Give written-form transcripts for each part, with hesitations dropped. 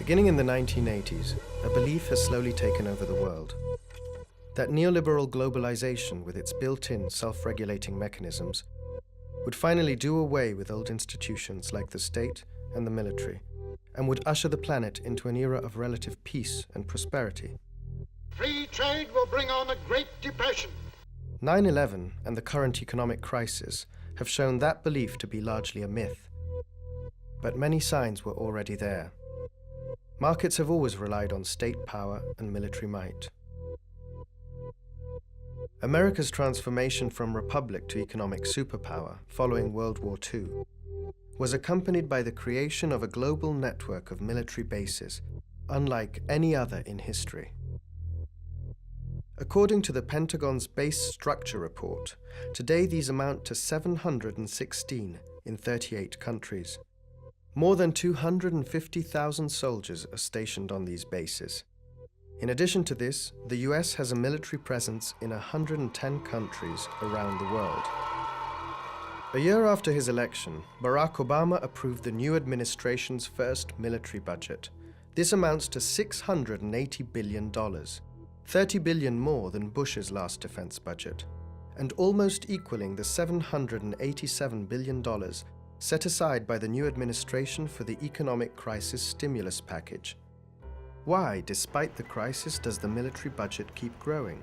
Beginning in the 1980s, a belief has slowly taken over the world. That neoliberal globalization, with its built-in self-regulating mechanisms, would finally do away with old institutions like the state and the military, and would usher the planet into an era of relative peace and prosperity. Free trade will bring on a Great Depression. 9/11 and the current economic crisis have shown that belief to be largely a myth. But many signs were already there. Markets have always relied on state power and military might. America's transformation from republic to economic superpower following World War II was accompanied by the creation of a global network of military bases, unlike any other in history. According to the Pentagon's Base Structure Report, today these amount to 716 in 38 countries. More than 250,000 soldiers are stationed on these bases. In addition to this, the US has a military presence in 110 countries around the world. A year after his election, Barack Obama approved the new administration's first military budget. This amounts to $680 billion, $30 billion more than Bush's last defense budget, and almost equaling the $787 billion set aside by the new administration for the economic crisis stimulus package. Why, despite the crisis, does the military budget keep growing?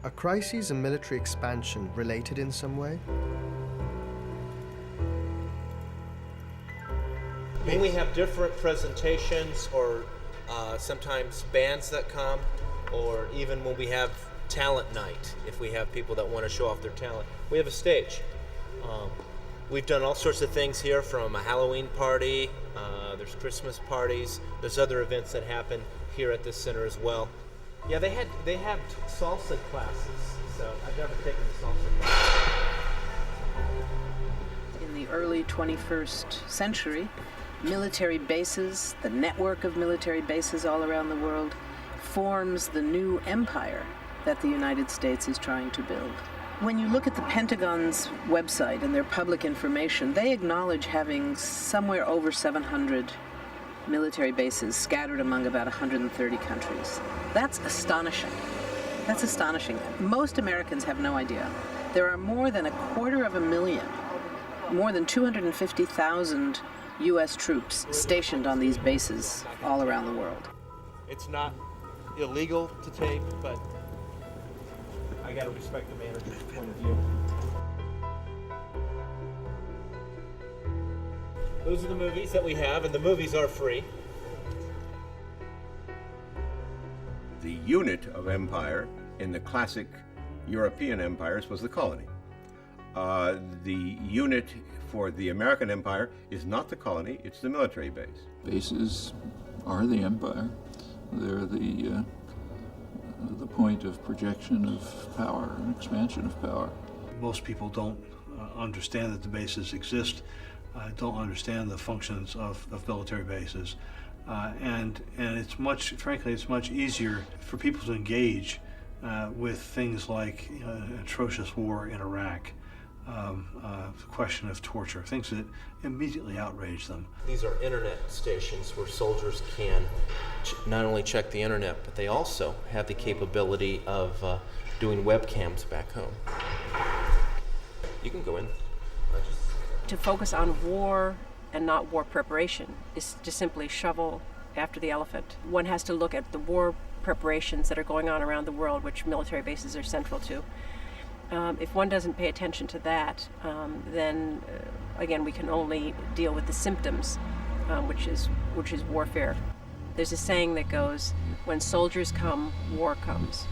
Are crises and military expansion related in some way? When we have different presentations or sometimes bands that come, or even when we have talent night, if we have people that want to show off their talent, we have a stage. We've done all sorts of things here, from a Halloween party, there's Christmas parties, there's other events that happen here at this center as well. Yeah, they have salsa classes, so I've never taken the salsa class. In the early 21st century, military bases, the network of military bases all around the world, forms the new empire that the United States is trying to build. When you look at the Pentagon's website and their public information, they acknowledge having somewhere over 700 military bases scattered among about 130 countries. That's astonishing. That's astonishing. Most Americans have no idea. There are more than 250,000, more than 250,000 U.S. troops stationed on these bases all around the world. It's not illegal to tape, but I gotta respect the manager's point of view. Those are the movies that we have, and the movies are free. The unit of empire in the classic European empires was the colony. The unit for the American empire is not the colony, it's the military base. Bases are the empire. They're the point of projection of power and expansion of power. Most people don't understand that the bases exist, don't understand the functions of military bases, and it's frankly, it's much easier for people to engage with things like atrocious war in Iraq, the question of torture, things that immediately outrage them. These are internet stations where soldiers can not only check the internet, but they also have the capability of doing webcams back home. You can go in. To focus on war and not war preparation is to simply shovel after the elephant. One has to look at the war preparations that are going on around the world, which military bases are central to. If one doesn't pay attention to that, then again, we can only deal with the symptoms, which is warfare. There's a saying that goes, when soldiers come, war comes.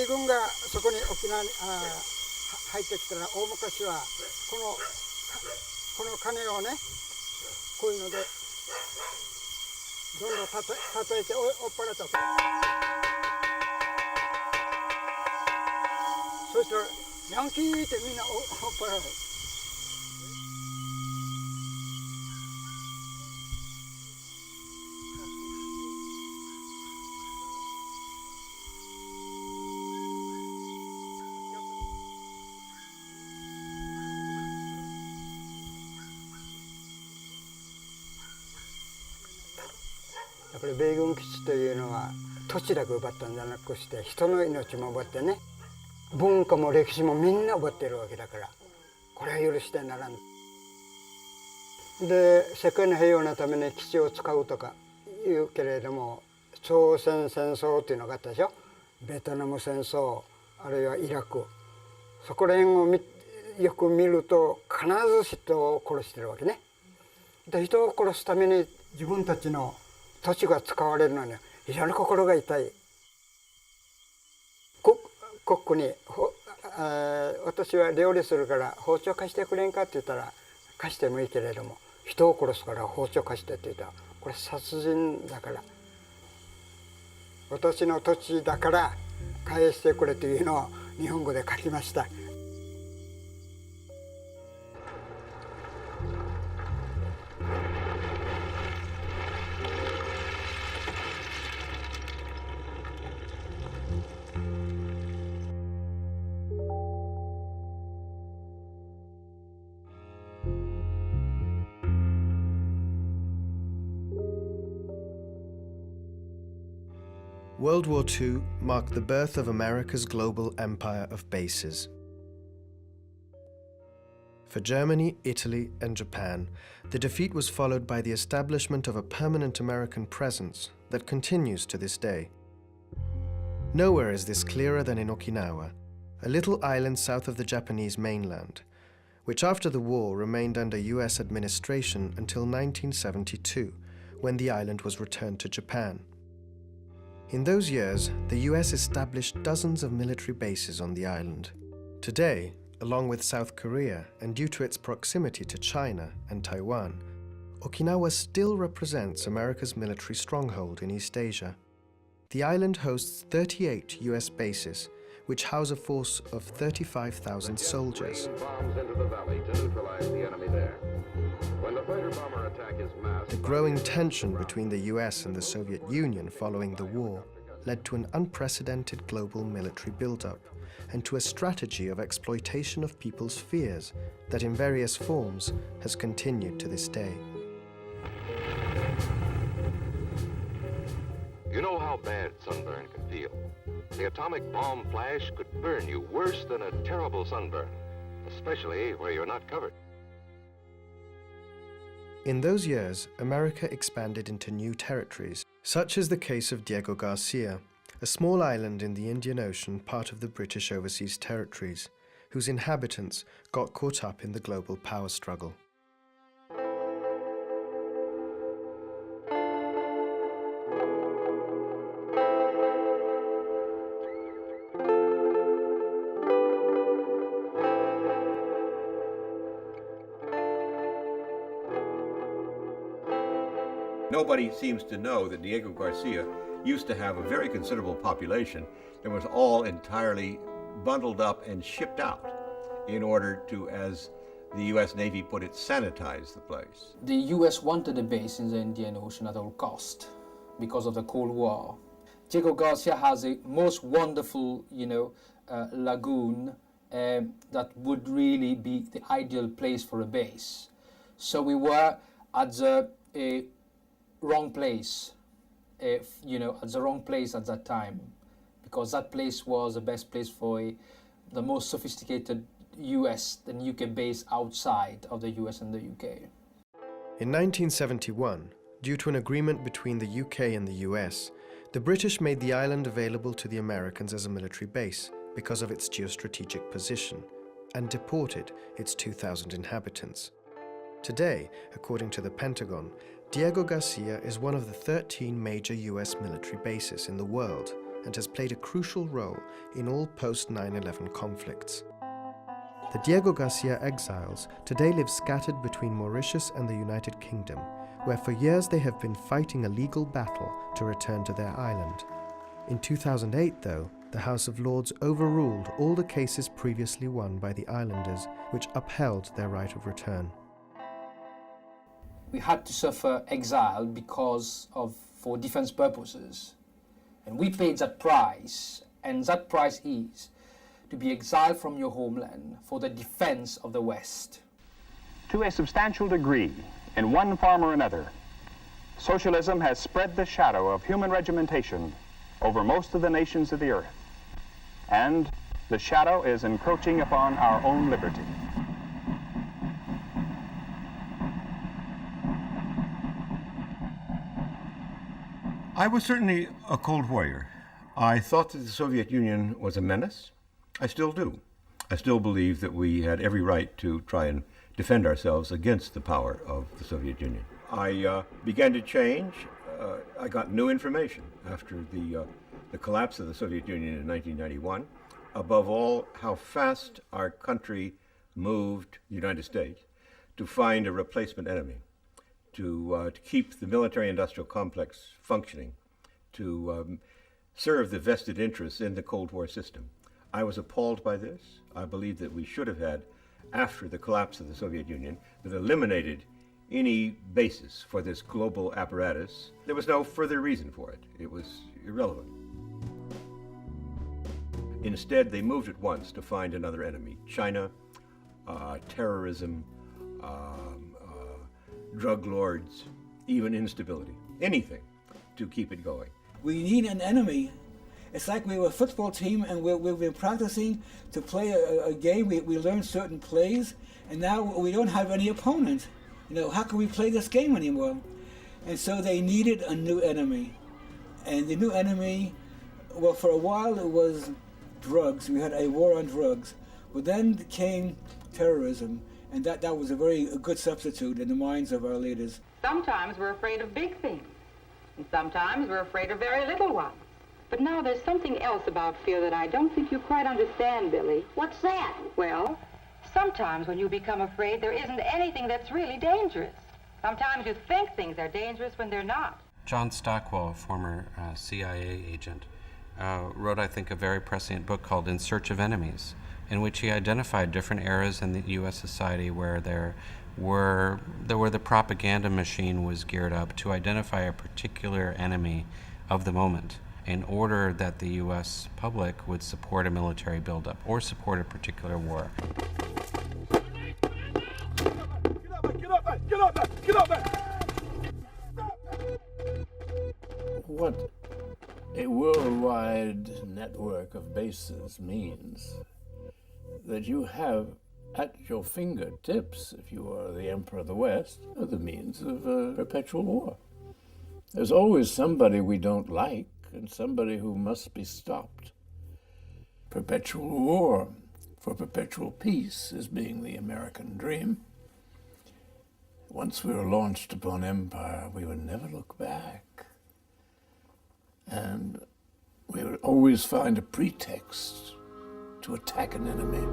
軍がそこに沖縄に入ってきたら、大昔はこの鐘をね、こういうのでどんどん叩いて追っ払ったと。そしたらヤンキーってみんな追っ払う。やっぱり米軍基地というのは土地だけ奪ったんじゃなくして人の命も奪ってね、文化も歴史もみんな奪ってるわけだから、これは許してならん。で、世界の平和のために基地を使うとか言うけれども、朝鮮戦争っていうのがあったでしょ。ベトナム戦争、あるいはイラク、そこら辺をよく見ると必ず人を殺してるわけね。で、人を殺すために自分たちの土地が使われるのに非常に心が痛い。国に私は料理するから包丁貸してくれんかって言ったら貸してもいいけれども、人を殺すから包丁貸してって言ったらこれ殺人だから、私の土地だから返してくれというのを日本語で書きました。World War II marked the birth of America's global empire of bases. For Germany, Italy, and Japan, the defeat was followed by the establishment of a permanent American presence that continues to this day. Nowhere is this clearer than in Okinawa, a little island south of the Japanese mainland, which after the war remained under US administration until 1972, when the island was returned to Japan. In those years, the US established dozens of military bases on the island. Today, along with South Korea and due to its proximity to China and Taiwan, Okinawa still represents America's military stronghold in East Asia. The island hosts 38 US bases, which house a force of 35,000 soldiers. The growing tension between the US and the Soviet Union following the war led to an unprecedented global military buildup and to a strategy of exploitation of people's fears that in various forms has continued to this day. You know how bad sunburn can feel. The atomic bomb flash could burn you worse than a terrible sunburn, especially where you're not covered. In those years, America expanded into new territories. Such is the case of Diego Garcia, a small island in the Indian Ocean, part of the British Overseas Territories, whose inhabitants got caught up in the global power struggle. Nobody seems to know that Diego Garcia used to have a very considerable population that was all entirely bundled up and shipped out in order to, as the US Navy put it, sanitize the place. The US wanted a base in the Indian Ocean at all cost because of the Cold War. Diego Garcia has a most wonderful, lagoon that would really be the ideal place for a base. So we were at the wrong place, at the wrong place at that time, because that place was the best place for the most sophisticated US and UK base outside of the US and the UK. In 1971, due to an agreement between the UK and the US, the British made the island available to the Americans as a military base because of its geostrategic position, and deported its 2,000 inhabitants. Today, according to the Pentagon, Diego Garcia is one of the 13 major US military bases in the world and has played a crucial role in all post-9/11 conflicts. The Diego Garcia exiles today live scattered between Mauritius and the United Kingdom, where for years they have been fighting a legal battle to return to their island. In 2008, though, the House of Lords overruled all the cases previously won by the islanders, which upheld their right of return. We had to suffer exile for defense purposes. And we paid that price, and that price is to be exiled from your homeland for the defense of the West. To a substantial degree, in one form or another, socialism has spread the shadow of human regimentation over most of the nations of the earth, and the shadow is encroaching upon our own liberty. I was certainly a Cold Warrior. I thought that the Soviet Union was a menace. I still do. I still believe that we had every right to try and defend ourselves against the power of the Soviet Union. I began to change. I got new information after the collapse of the Soviet Union in 1991. Above all, how fast our country moved, the United States, to find a replacement enemy, to keep the military-industrial complex functioning, to serve the vested interests in the Cold War system. I was appalled by this. I believe that we should have had, after the collapse of the Soviet Union, that eliminated any basis for this global apparatus. There was no further reason for it. It was irrelevant. Instead, they moved at once to find another enemy: China, terrorism, drug lords, even instability, anything to keep it going. We need an enemy. It's like we were a football team and we've been practicing to play a game. We learned certain plays, and now we don't have any opponent. How can we play this game anymore? And so they needed a new enemy. And the new enemy, well, for a while it was drugs. We had a war on drugs. But then came terrorism, and that was a very good substitute in the minds of our leaders. Sometimes we're afraid of big things, and sometimes we're afraid of very little ones. But now there's something else about fear that I don't think you quite understand, Billy. What's that? Well, sometimes when you become afraid, there isn't anything that's really dangerous. Sometimes you think things are dangerous when they're not. John Stockwell, a former CIA agent, wrote, I think, a very prescient book called In Search of Enemies, in which he identified different eras in the U.S. society where the propaganda machine was geared up to identify a particular enemy of the moment, in order that the U.S. public would support a military buildup or support a particular war. What a worldwide network of bases means that you have at your fingertips, if you are the Emperor of the West, the means of perpetual war. There's always somebody we don't like, and somebody who must be stopped. Perpetual war for perpetual peace is being the American dream. Once we were launched upon empire, we would never look back. And we would always find a pretext to attack an enemy.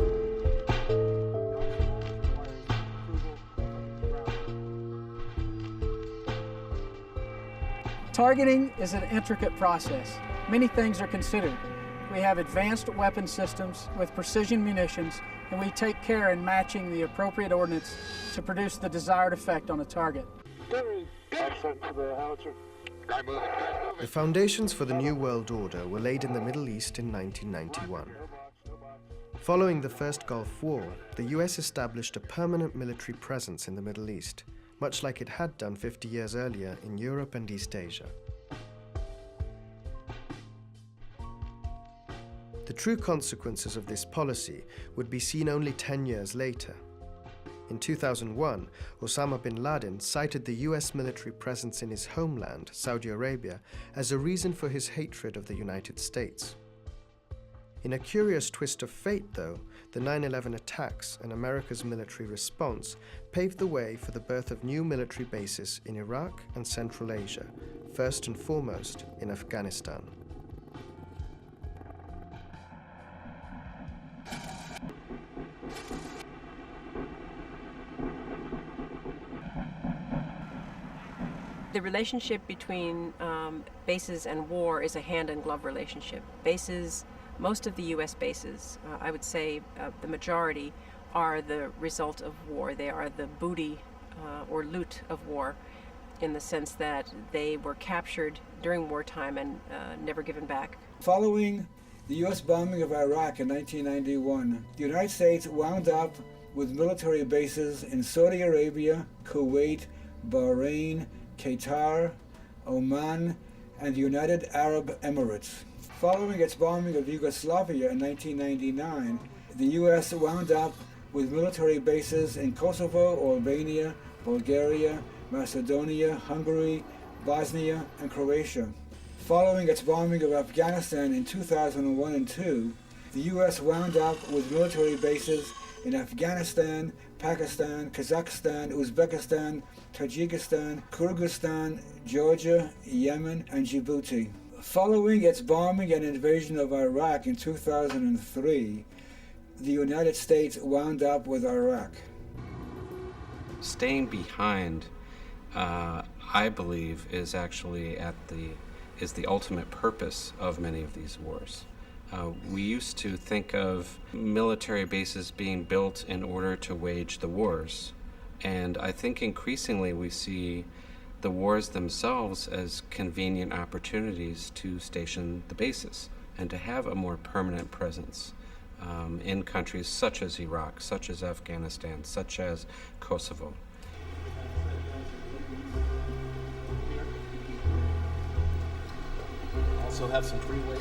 Targeting is an intricate process. Many things are considered. We have advanced weapon systems with precision munitions, and we take care in matching the appropriate ordnance to produce the desired effect on a target. The foundations for the New World Order were laid in the Middle East in 1991. Following the First Gulf War, the US established a permanent military presence in the Middle East, much like it had done 50 years earlier in Europe and East Asia. The true consequences of this policy would be seen only 10 years later. In 2001, Osama bin Laden cited the US military presence in his homeland, Saudi Arabia, as a reason for his hatred of the United States. In a curious twist of fate, though, the 9/11 attacks and America's military response paved the way for the birth of new military bases in Iraq and Central Asia, first and foremost in Afghanistan. The relationship between bases and war is a hand-in-glove relationship. Bases, most of the U.S. bases, I would say the majority, are the result of war. They are the booty or loot of war, in the sense that they were captured during wartime and never given back. Following the U.S. bombing of Iraq in 1991, the United States wound up with military bases in Saudi Arabia, Kuwait, Bahrain, Qatar, Oman, and the United Arab Emirates. Following its bombing of Yugoslavia in 1999, the U.S. wound up with military bases in Kosovo, Albania, Bulgaria, Macedonia, Hungary, Bosnia, and Croatia. Following its bombing of Afghanistan in 2001 and 2002, the U.S. wound up with military bases in Afghanistan, Pakistan, Kazakhstan, Uzbekistan, Tajikistan, Kyrgyzstan, Georgia, Yemen, and Djibouti. Following its bombing and invasion of Iraq in 2003, the United States wound up with Iraq. Staying behind, I believe, is actually the ultimate purpose of many of these wars. We used to think of military bases being built in order to wage the wars, and I think increasingly we see the wars themselves as convenient opportunities to station the bases and to have a more permanent presence in countries such as Iraq, such as Afghanistan, such as Kosovo. Also have some freeways.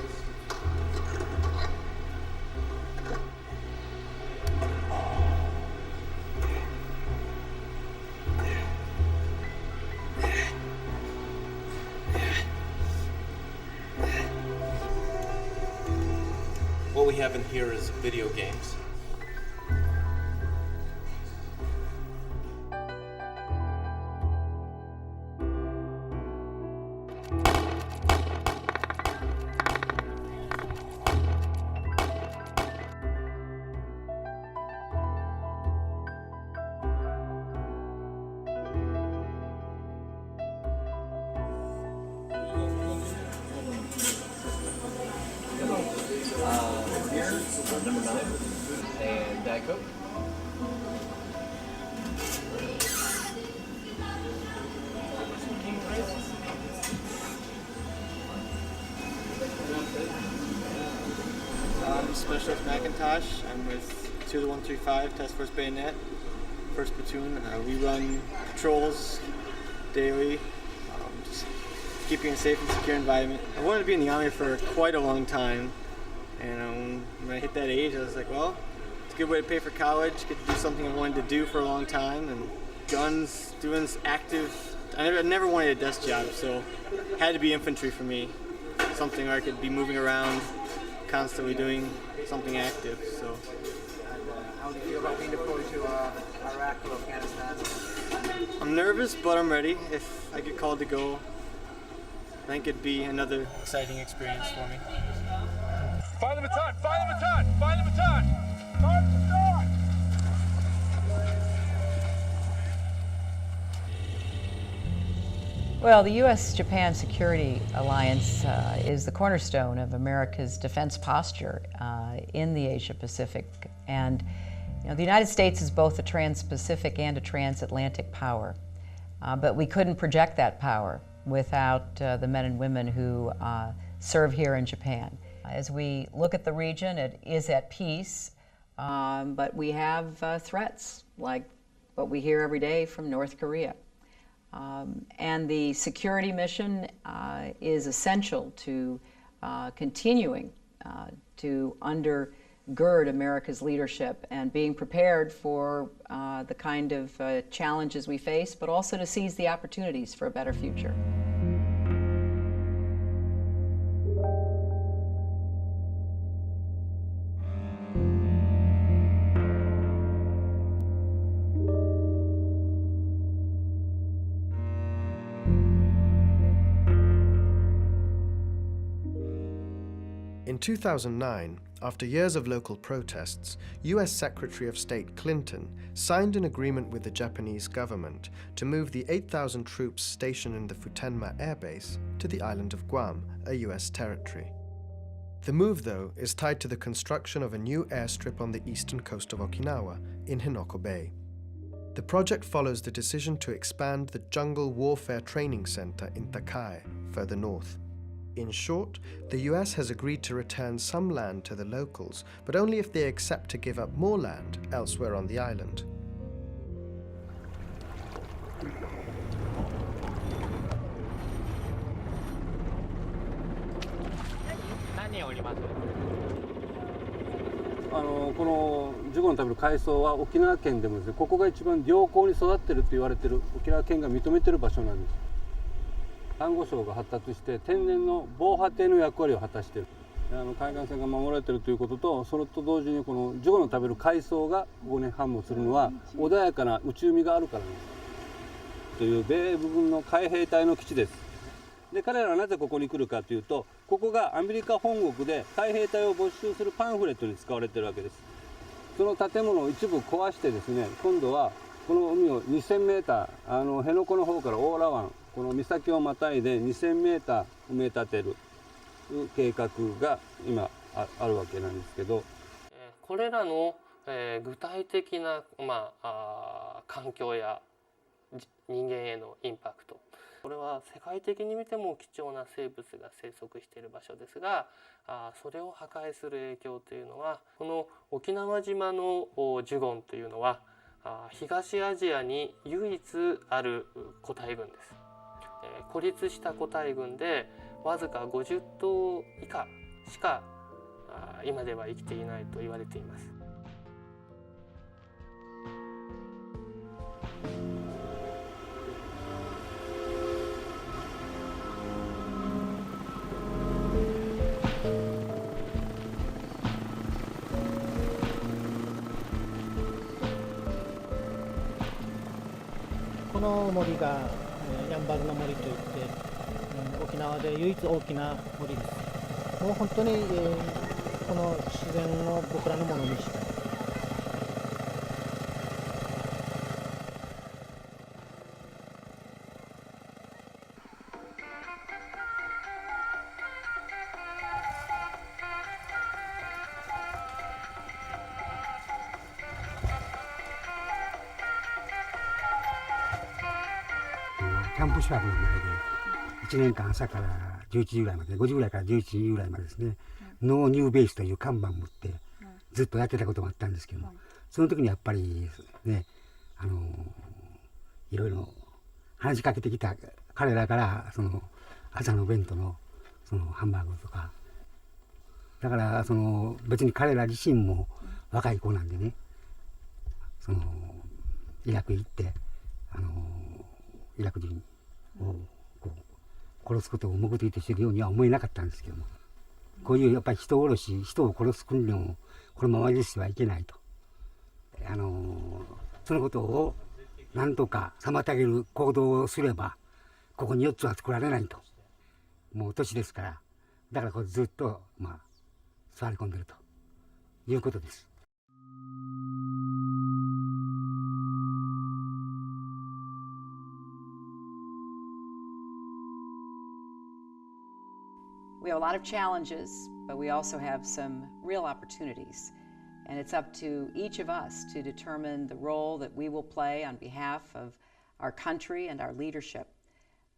What we have in here is video games. Number 9 and Diet Coke. I'm Specialist McIntosh. I'm with 2-135 Task Force Bayonet, 1st Platoon. We run patrols daily, just keeping a safe and secure environment. I wanted to be in the Army for quite a long time. And when I hit that age, I was like, well, it's a good way to pay for college, get to do something I wanted to do for a long time, and guns, doing active. I never wanted a desk job, so it had to be infantry for me. Something where I could be moving around, constantly doing something active. So. How do you feel about being deployed to Iraq or Afghanistan? I'm nervous, but I'm ready. If I get called to go, I think it'd be another exciting experience for me. Find the baton! Find the baton! Find the baton! Start the start! Well, the U.S.-Japan Security Alliance is the cornerstone of America's defense posture in the Asia-Pacific. And the United States is both a trans-Pacific and a transatlantic power. But we couldn't project that power without the men and women who serve here in Japan. As we look at the region, it is at peace, but we have threats like what we hear every day from North Korea. And the security mission is essential to continuing to undergird America's leadership and being prepared for the kind of challenges we face, but also to seize the opportunities for a better future. In 2009, after years of local protests, US Secretary of State Clinton signed an agreement with the Japanese government to move the 8,000 troops stationed in the Futenma Air Base to the island of Guam, a US territory. The move, though, is tied to the construction of a new airstrip on the eastern coast of Okinawa, in Hinoko Bay. The project follows the decision to expand the Jungle Warfare Training Center in Takai, further north. In short, the US has agreed to return some land to the locals, but only if they accept to give up more land elsewhere on the island.このジュゴの食べる海藻は沖縄県でもですね、ここが一番良好に育っていると言われている沖縄県が認めている場所なんです。サンゴ礁が発達して天然の防波堤の役割を果たしている。海岸線が守られているということと、それと同時にこのジュゴの食べる海藻がここに繁茂するのは穏やかな内海があるからですという米軍の海兵隊の基地です。で、彼らはなぜここに来るかというと、ここがアメリカ本国で海兵隊を没収するパンフレットに使われているわけです。その建物を一部壊してですね、今度はこの海を2000メーター、辺野古の方から大良湾、この岬をまたいで2000メーター埋め立てる計画が今あるわけなんですけど、これらの具体的な、環境や人間へのインパクト、これは世界的に見ても貴重な生物が生息している場所ですが、それを破壊する影響というのは、この沖縄島のジュゴンというのは東アジアに唯一ある個体群です。孤立した個体群でわずか50頭以下しか今では生きていないと言われています。この森がやんばるの森といって、沖縄で唯一大きな森です。もう本当に、この自然を僕らのものにしたい。キャンプ宿泊の前で1年間朝から11時ぐらいまで、5時ぐらいから11時ぐらいまでですね、ノーニューベースという看板を持ってずっとやってたこともあったんですけども、その時にやっぱりね、いろいろ話しかけてきた彼らからその朝の弁当のそのハンバーグとか、だからその別に彼ら自身も若い子なんでね、そのイラク行ってイラク人をこう殺すことを目的としているようには思えなかったんですけども、こういうやっぱり人殺し、人を殺す訓練をこのままにしてはいけないと、そのことをなんとか妨げる行動をすればここに4つは作られないと、もう年ですから、だからこれずっと座り込んでるということです。We have a lot of challenges, but we also have some real opportunities. And it's up to each of us to determine the role that we will play on behalf of our country and our leadership.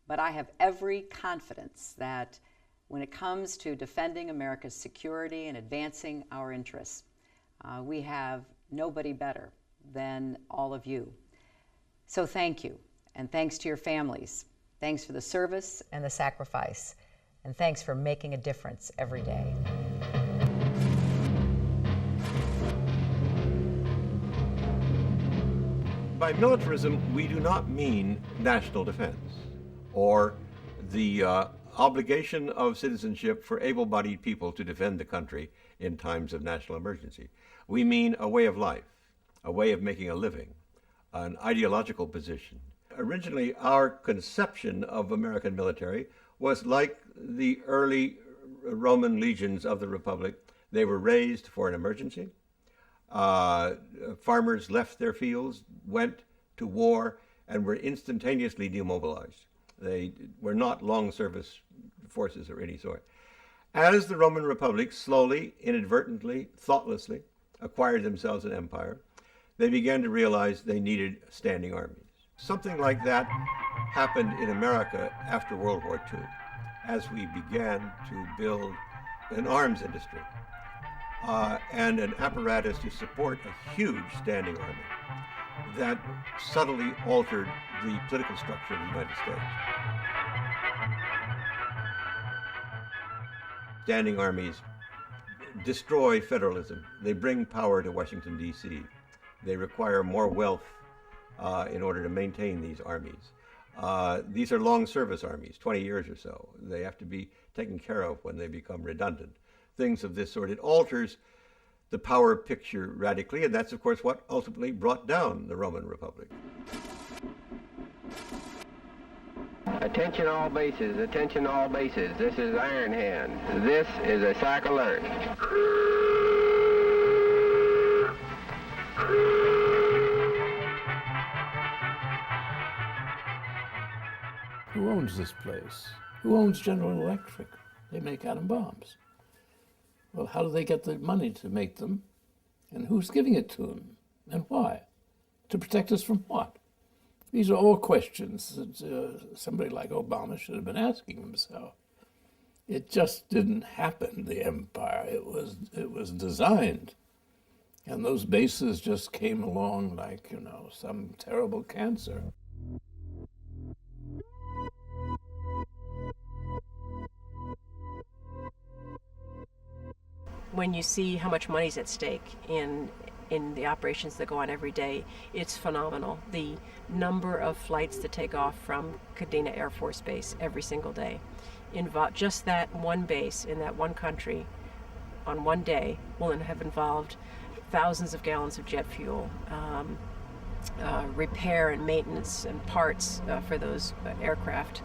But I have every confidence that when it comes to defending America's security and advancing our interests, we have nobody better than all of you. So thank you, and thanks to your families. Thanks for the service and the sacrifice. And thanks for making a difference every day. By militarism, we do not mean national defense or the obligation of citizenship for able-bodied people to defend the country in times of national emergency. We mean a way of life, a way of making a living, an ideological position. Originally, our conception of American military was like the early Roman legions of the Republic, they were raised for an emergency. Farmers left their fields, went to war, and were instantaneously demobilized. They were not long service forces of any sort. As the Roman Republic slowly, inadvertently, thoughtlessly acquired themselves an empire, they began to realize they needed standing armies. Something like that happened in America after World War II, as we began to build an arms industry and an apparatus to support a huge standing army that subtly altered the political structure of the United States. Standing armies destroy federalism. They bring power to Washington, D.C. They require more wealth in order to maintain these armies. These are long service armies, 20 years or so. They have to be taken care of when they become redundant. Things of this sort. It alters the power picture radically, and that's, of course, what ultimately brought down the Roman Republic. Attention all bases, attention all bases. This is Iron Hand. This is a SAC alert. Who owns this place? Who owns General Electric? They make atom bombs. Well, how do they get the money to make them? And who's giving it to them? And why? To protect us from what? These are all questions that somebody like Obama should have been asking himself. It just didn't happen, the empire. It was designed. And those bases just came along like, you know, some terrible cancer. When you see how much money's at stake in the operations that go on every day, it's phenomenal. The number of flights that take off from Kadena Air Force Base every single day. Just that one base in that one country on one day will have involved thousands of gallons of jet fuel, repair and maintenance and parts for those aircraft.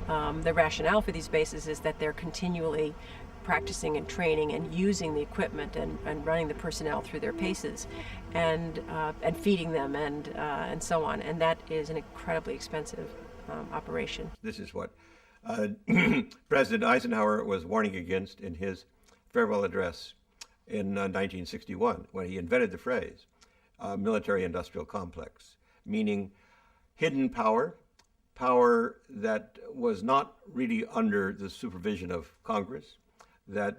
The rationale for these bases is that they're continually practicing and training and using the equipment and running the personnel through their paces and feeding them and so on. And that is an incredibly expensive operation. This is what President Eisenhower was warning against in his farewell address in 1961 when he invented the phrase military-industrial complex, meaning hidden power, power that was not really under the supervision of Congress, and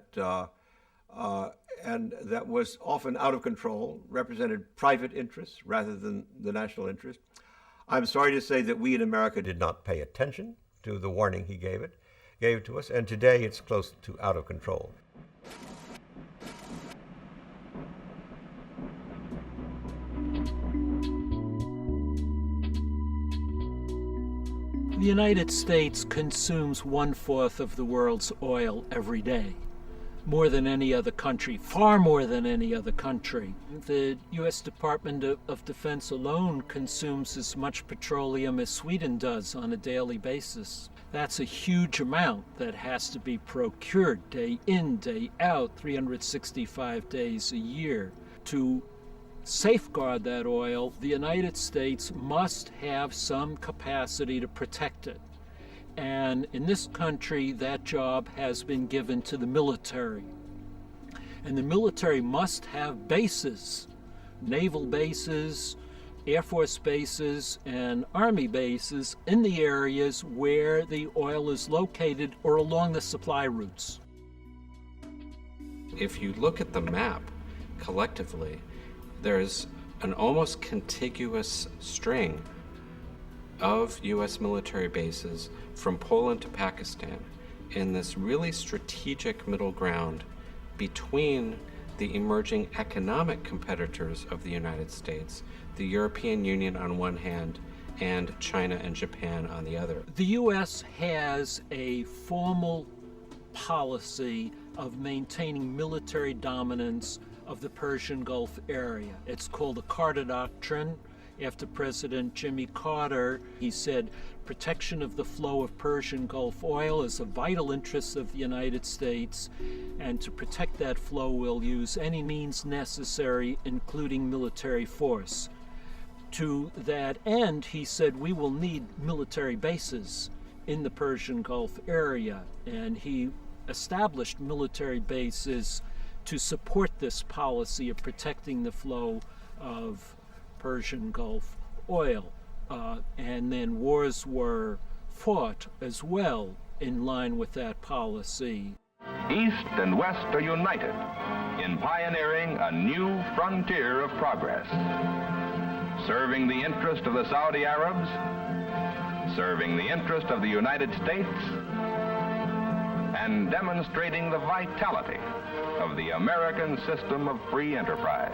that was often out of control, represented private interests rather than the national interest. I'm sorry to say that we in America did not pay attention to the warning he gave it to us, and today it's close to out of control. The United States consumes 1/4 of the world's oil every day, more than any other country, far more than any other country. The U.S. Department of Defense alone consumes as much petroleum as Sweden does on a daily basis. That's a huge amount that has to be procured day in, day out, 365 days a year. To safeguard that oil, the United States must have some capacity to protect it. And in this country, that job has been given to the military. And the military must have bases, naval bases, Air Force bases, and Army bases in the areas where the oil is located or along the supply routes. If you look at the map collectively, there's an almost contiguous string of U.S. military bases from Poland to Pakistan in this really strategic middle ground between the emerging economic competitors of the United States, the European Union on one hand, and China and Japan on the other. The U.S. has a formal policy of maintaining military dominance of the Persian Gulf area. It's called the Carter Doctrine. After President Jimmy Carter, he said, protection of the flow of Persian Gulf oil is a vital interest of the United States, and to protect that flow we'll use any means necessary, including military force. To that end, he said, we will need military bases in the Persian Gulf area, and he established military bases to support this policy of protecting the flow of Persian Gulf oil. And then wars were fought as well in line with that policy. East and West are united in pioneering a new frontier of progress, serving the interest of the Saudi Arabs, serving the interest of the United States, and demonstrating the vitality of the American system of free enterprise.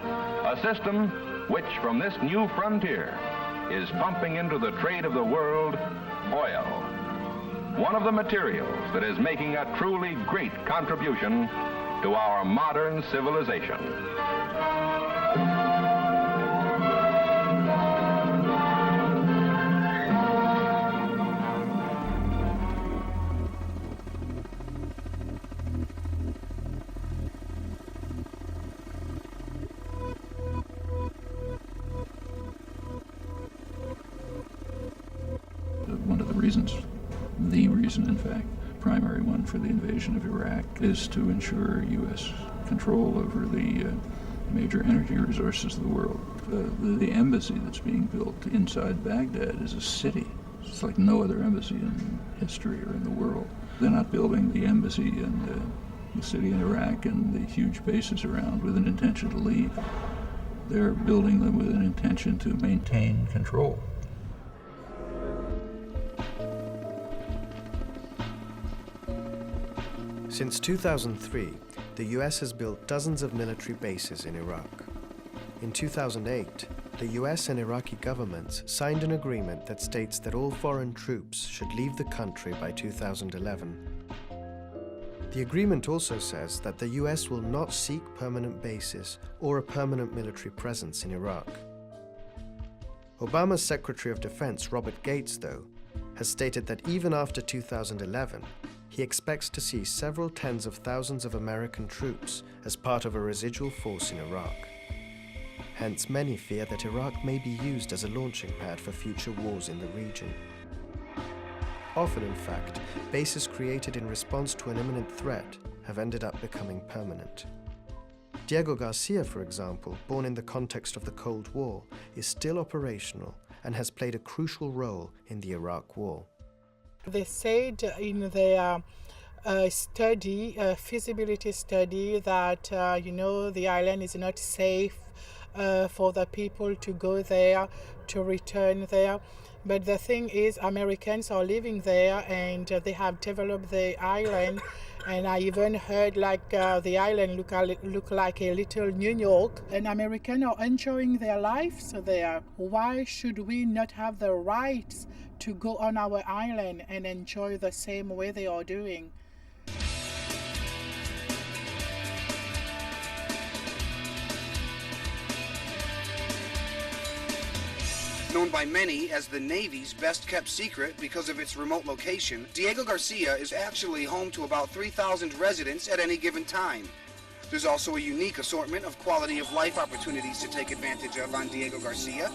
A system which, from this new frontier, is pumping into the trade of the world oil, one of the materials that is making a truly great contribution to our modern civilization. One of the reasons, the reason in fact, primary one for the invasion of Iraq is to ensure U.S. control over the major energy resources of the world. The embassy that's being built inside Baghdad is a city. It's like no other embassy in history or in the world. They're not building the embassy in the city in Iraq and the huge bases around with an intention to leave. They're building them with an intention to maintain control. Since 2003, the US has built dozens of military bases in Iraq. In 2008, the US and Iraqi governments signed an agreement that states that all foreign troops should leave the country by 2011. The agreement also says that the US will not seek permanent bases or a permanent military presence in Iraq. Obama's Secretary of Defense, Robert Gates, though, has stated that even after 2011, he expects to see several tens of thousands of American troops as part of a residual force in Iraq. Hence, many fear that Iraq may be used as a launching pad for future wars in the region. Often, in fact, bases created in response to an imminent threat have ended up becoming permanent. Diego Garcia, for example, born in the context of the Cold War, is still operational and has played a crucial role in the Iraq War. They said in their feasibility study, that the island is not safe for the people to go there, to return there. But the thing is, Americans are living there and they have developed the island. And I even heard the island look like a little New York. And Americans are enjoying their lives there. Why should we not have the rights to go on our island and enjoy the same way they are doing? Known by many as the Navy's best-kept secret because of its remote location, Diego Garcia is actually home to about 3,000 residents at any given time. There's also a unique assortment of quality-of-life opportunities to take advantage of on Diego Garcia.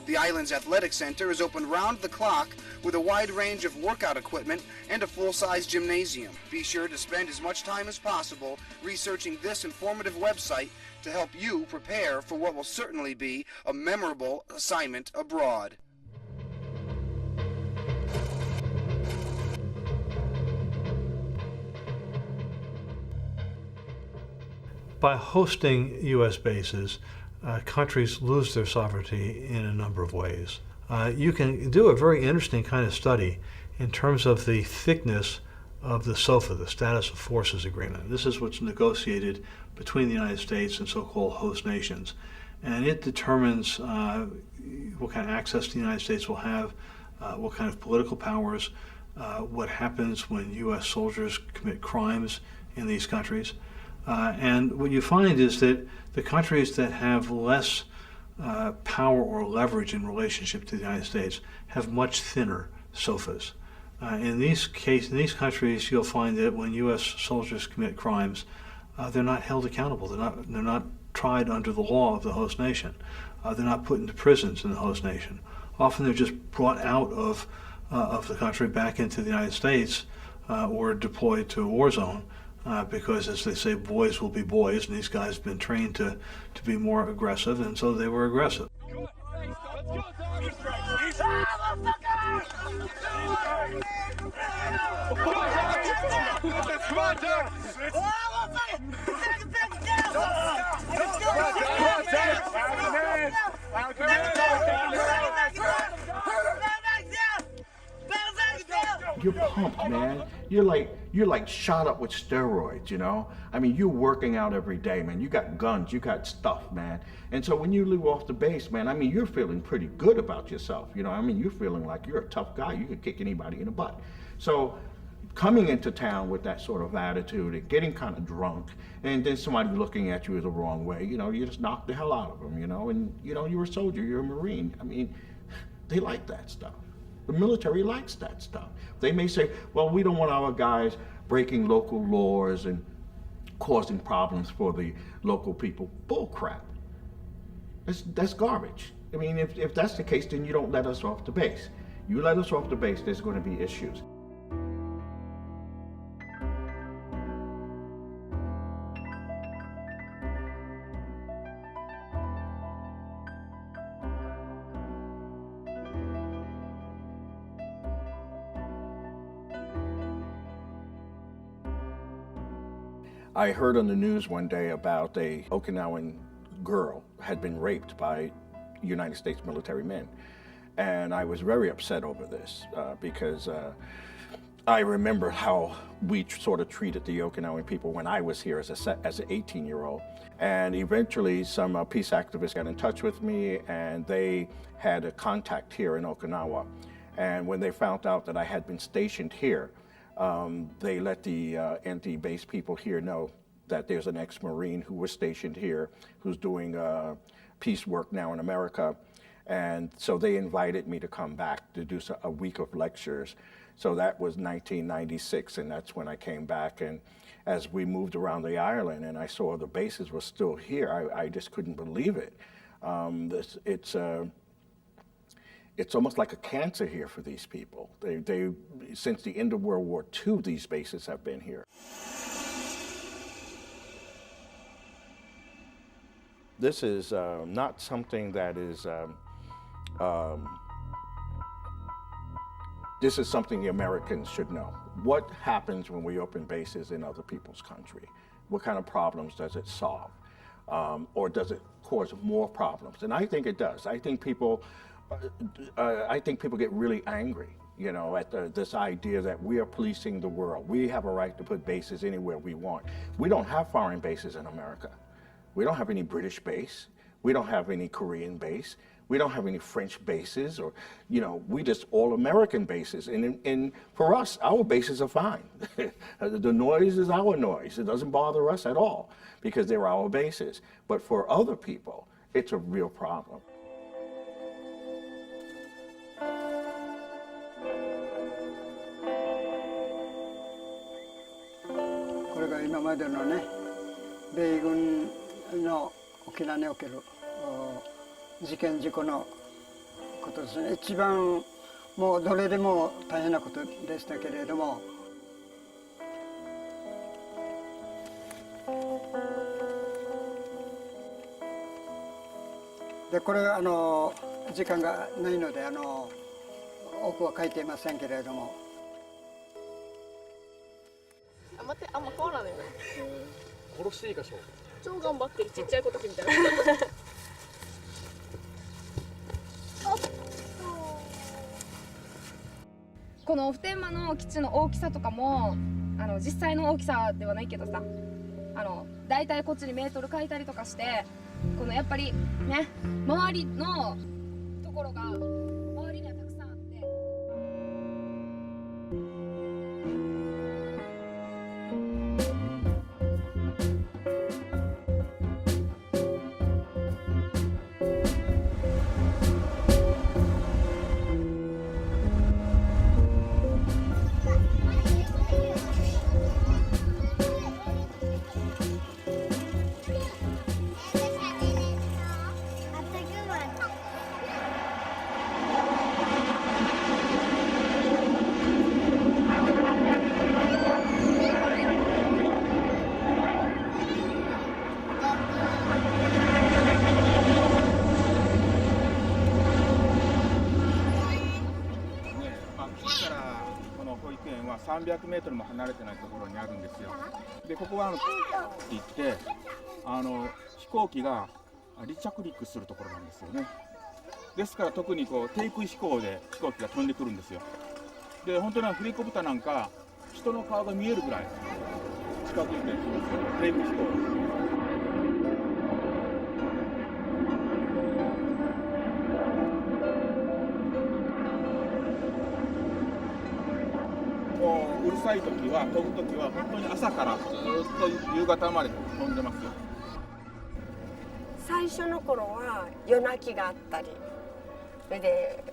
The island's athletic center is open round the clock with a wide range of workout equipment and a full-size gymnasium. Be sure to spend as much time as possible researching this informative website to help you prepare for what will certainly be a memorable assignment abroad. By hosting U.S. bases, countries lose their sovereignty in a number of ways. You can do a very interesting kind of study in terms of the thickness of the SOFA, the Status of Forces Agreement. This is what's negotiated between the United States and so-called host nations. And it determines what kind of access the United States will have, what kind of political powers, what happens when U.S. soldiers commit crimes in these countries. And what you find is that the countries that have less power or leverage in relationship to the United States have much thinner sofas. In these countries, you'll find that when U.S. soldiers commit crimes, they're not held accountable. They're not tried under the law of the host nation. They're not put into prisons in the host nation. Often they're just brought out of the country back into the United States or deployed to a war zone because, as they say, boys will be boys, and these guys have been trained to be more aggressive, and so they were aggressive. You're pumped, man. You're like shot up with steroids, you know? I mean, you're working out every day, man. You got guns, you got stuff, man. And so when you leave off the base, man, I mean, you're feeling pretty good about yourself, you know? I mean, you're feeling like you're a tough guy. You can kick anybody in the butt. So coming into town with that sort of attitude and getting kind of drunk, and then somebody looking at you the wrong way, you know, you just knock the hell out of them, you know? And, you know, you're a soldier, you're a Marine. I mean, they like that stuff. The military likes that stuff. They may say, well, we don't want our guys breaking local laws and causing problems for the local people. Bull crap. That's garbage. I mean, if that's the case, then you don't let us off the base. You let us off the base, there's going to be issues. I heard on the news one day about a Okinawan girl had been raped by United States military men. And I was very upset over this because I remember how we sort of treated the Okinawan people when I was here as an 18-year-old. And eventually some peace activists got in touch with me, and they had a contact here in Okinawa. And when they found out that I had been stationed here, they let the anti-base people here know that there's an ex-Marine who was stationed here who's doing peace work now in America. And so they invited me to come back to do a week of lectures. So that was 1996, and that's when I came back. And as we moved around the island and I saw the bases were still here, I just couldn't believe it. It's almost like a cancer here for these people. They since the end of World War II, these bases have been here. This is not something that is, this is something the Americans should know. What happens when we open bases in other people's country? What kind of problems does it solve? Or does it cause more problems? And I think it does. I think people get really angry, you know, at this idea that we are policing the world. We have a right to put bases anywhere we want. We don't have foreign bases in America. We don't have any British base. We don't have any Korean base. We don't have any French bases, or, you know, we just all American bases. And for us, our bases are fine. The noise is our noise. It doesn't bother us at all because they're our bases. But for other people, it's a real problem. これが今までのね、米軍の沖縄における事件事故のことですね。一番もうどれでも大変なことでしたけれども、でこれ時間がないので多くは書いていませんけれども。待って、あんま変わらないよね。殺していいかしら。超頑張ってるちっちゃい子たちみたいな。この普天間の基地の大きさとかも実際の大きさではないけどさ、だいたいこっちにメートル書いたりとかして、このやっぱりね、周りのところが周りにはたくさんあって。は300メートルも離れてないところにあるんですよ。でここはって言って飛行機が離着陸するところなんですよね。ですから特にこう低空飛行で飛行機が飛んでくるんですよ。で本当にヘリコプターなんか人の顔が見えるぐらい近づいてきますよ、低空飛行。うるさい時は飛ぶ時は本当に朝からずっと夕方まで飛んでますよ。最初の頃は夜泣きがあったり、それで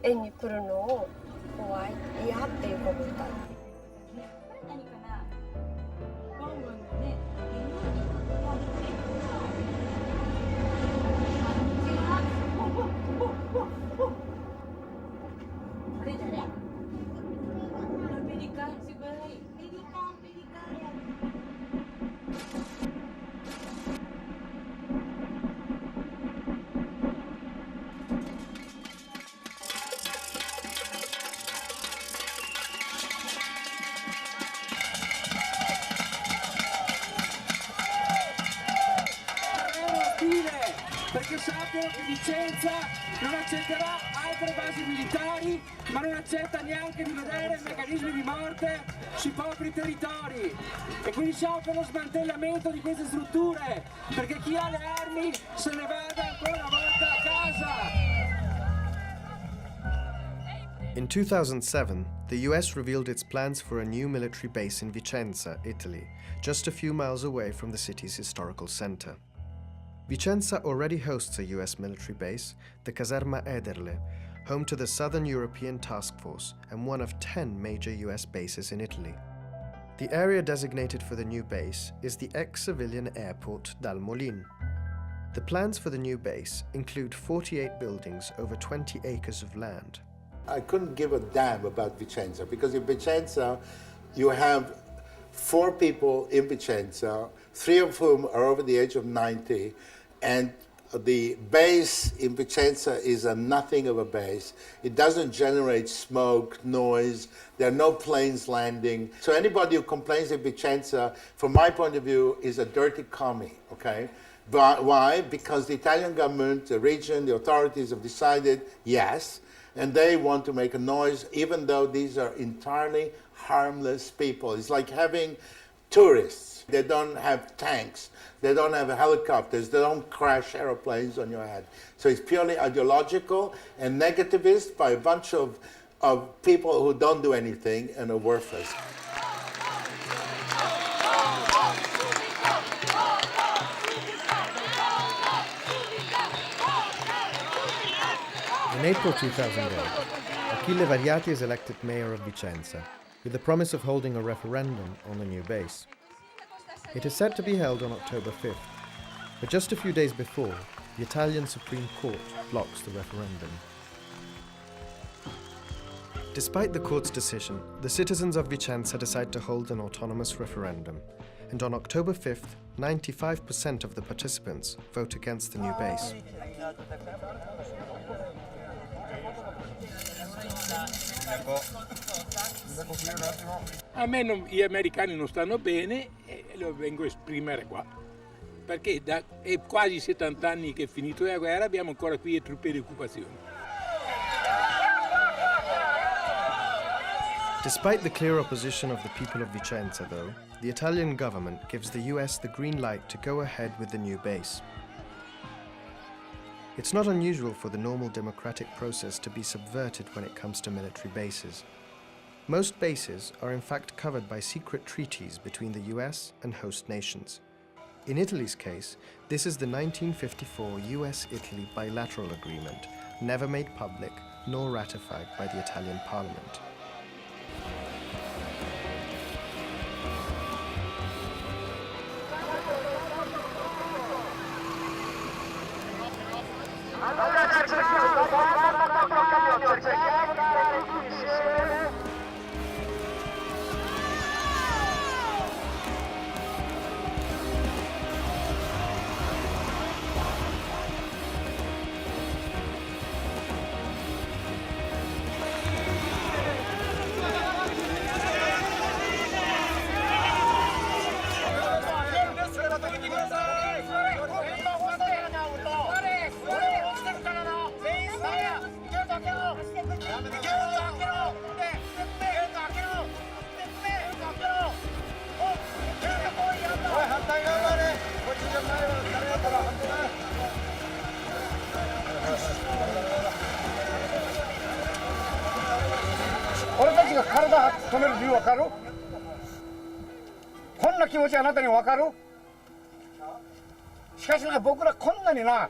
園に来るのを怖い、嫌っていう子もいたり。Perché sappiano che Vicenza non accetterà altre basi militari, ma non accetta neanche di vedere meccanismi di morte sui propri territori. E quindi siamo per lo smantellamento di queste strutture, perché chi ha le armi se ne vada ancora una volta a casa. In 2007, the US revealed its plans for a new military base in Vicenza, Italy, just a few miles away from the city's historical center. Vicenza already hosts a US military base, the Caserma Ederle, home to the Southern European Task Force and one of 10 major US bases in Italy. The area designated for the new base is the ex-civilian airport Dal Molin. The plans for the new base include 48 buildings over 20 acres of land. I couldn't give a damn about Vicenza, because in Vicenza you have 4 people in Vicenza, 3 of whom are over the age of 90, and the base in Vicenza is a nothing of a base. It doesn't generate smoke, noise, there are no planes landing. So anybody who complains in Vicenza, from my point of view, is a dirty commie, okay? But why? Because the Italian government, the region, the authorities have decided, yes, and they want to make a noise, even though these are entirely harmless people. It's like having tourists. They don't have tanks, they don't have helicopters, they don't crash airplanes on your head. So it's purely ideological and negativist by a bunch of people who don't do anything and are worthless. In April 2008, Achille Variati is elected mayor of Vicenza, with the promise of holding a referendum on the new base. It is set to be held on October 5th, but just a few days before, the Italian Supreme Court blocks the referendum. Despite the court's decision, the citizens of Vicenza decide to hold an autonomous referendum, and on October 5th, 95% of the participants vote against the new base. A me gli americani non stanno bene e lo vengo a esprimere qua, perché è quasi 70 anni che è finito la guerra, abbiamo ancora qui le truppe di occupazione. Despite the clear opposition of the people of Vicenza, though, the Italian government gives the US the green light to go ahead with the new base. It's not unusual for the normal democratic process to be subverted when it comes to military bases. Most bases are in fact covered by secret treaties between the US and host nations. In Italy's case, this is the 1954 US-Italy bilateral agreement, never made public nor ratified by the Italian Parliament. だ止める理由わかる？こんな気持ちあなたにわかる？しかしな、僕らこんなにな、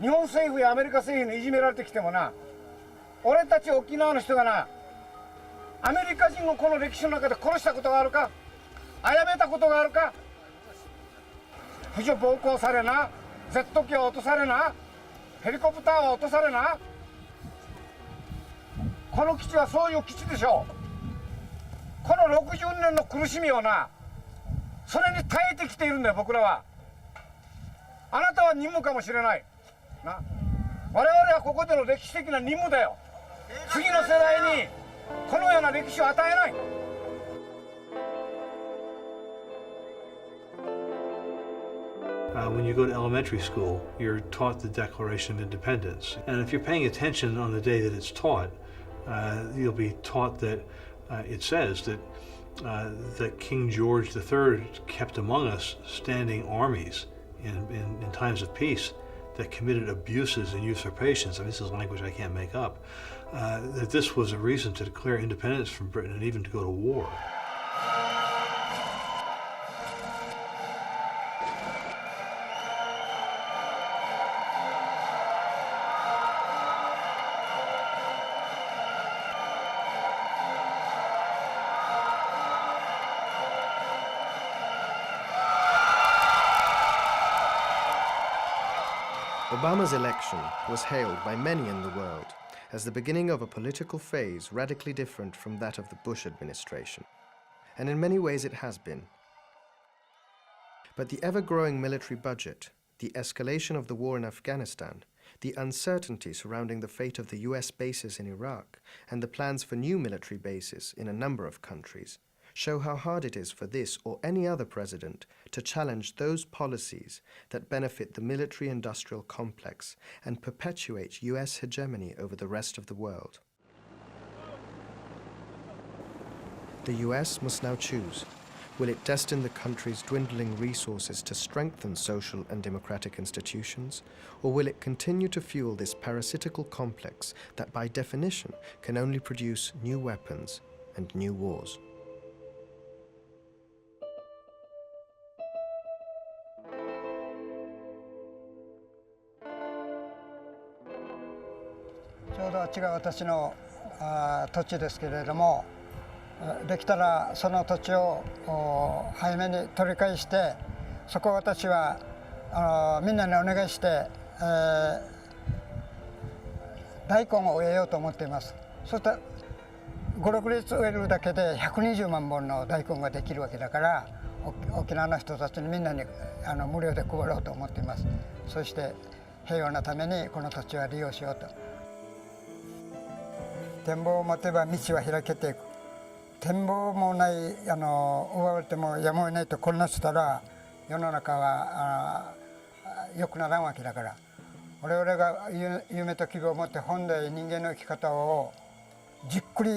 日本政府やアメリカ政府にいじめられてきてもな、俺たち沖縄の人がな、アメリカ人をこの歴史の中で殺したことがあるか、殺めたことがあるか、婦女暴行されな、ジェット機を落とされな、ヘリコプターを落とされな、この基地はそういう基地でしょう。この60年の苦しみをな、それに耐えてきているんだよ、僕らは。あなたは任務かもしれないな。我々はここでの歴史的な任務だよ。次の世代にこのような歴史を与えない。When you go to elementary school, you're taught the Declaration of Independence. And if you're paying attention on the day that it's taught, you'll be taught that it says that King George III kept among us standing armies in times of peace that committed abuses and usurpations. I mean, this is language I can't make up. That this was a reason to declare independence from Britain and even to go to war. Obama's election was hailed by many in the world as the beginning of a political phase radically different from that of the Bush administration. And in many ways it has been. But the ever-growing military budget, the escalation of the war in Afghanistan, the uncertainty surrounding the fate of the US bases in Iraq, and the plans for new military bases in a number of countries show how hard it is for this or any other president to challenge those policies that benefit the military-industrial complex and perpetuate US hegemony over the rest of the world. The US must now choose. Will it destine the country's dwindling resources to strengthen social and democratic institutions, or will it continue to fuel this parasitical complex that by definition can only produce new weapons and new wars? This is my土地ですけれども、できたらその土地を早めに取り返して、そこを私はみんなにお願いして、大根を植えようと思っています。そうしたら5、6列植えるだけで120万本の大根ができるわけだから、沖縄の人たちにみんなに無料で配ろうと思っています。そして平和のためにこの土地は利用しようと。展望を持てば道は開けていく。展望もない、奪われてもやむを得ないと混乱したら、世の中は良くならんわけだから、我々が夢と希望を持って本来人間の生き方をじっくり、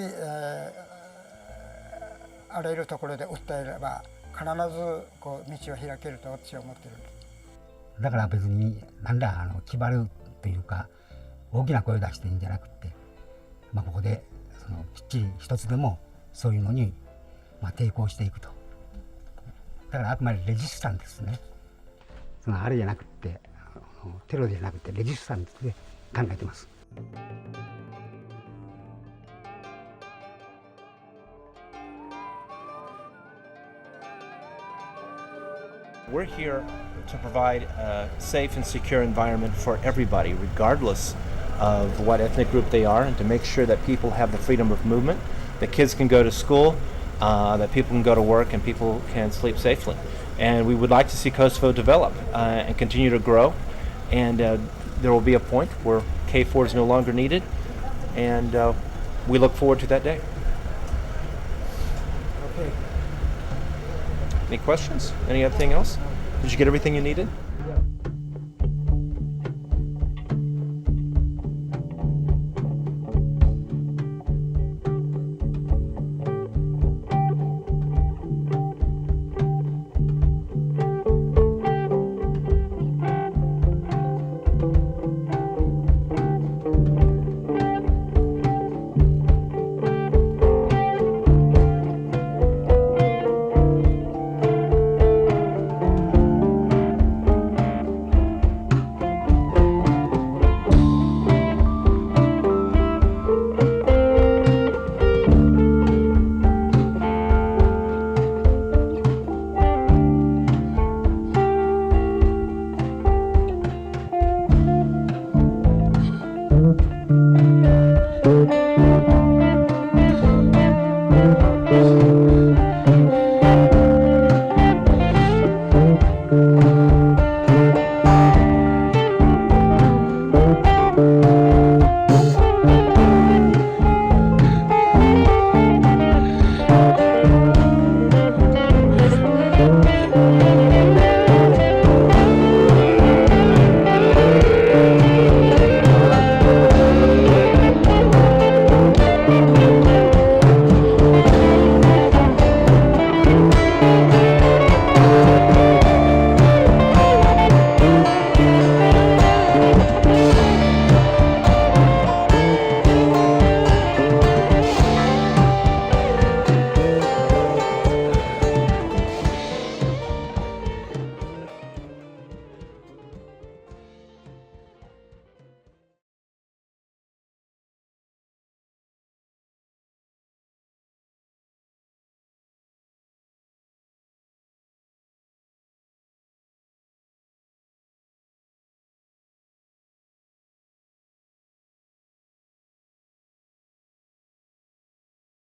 あらゆるところで訴えれば、必ずこう道を開けると私は思っている。だから別になんだ気張るというか、大きな声を出していいんじゃなくて、ここできっちり一つでもそういうのに抵抗していくと。だからあくまでレジスタンですね。あれじゃなくてテロじゃなくてレジスタンスで考えてます。We're here to provide a safe and secure environment for everybody, regardless of what ethnic group they are, and to make sure that people have the freedom of movement, that kids can go to school, that people can go to work, and people can sleep safely. And we would like to see Kosovo develop and continue to grow, and there will be a point where K4 is no longer needed, and we look forward to that day. Okay. Any questions? Anything else? Did you get everything you needed? Thank you.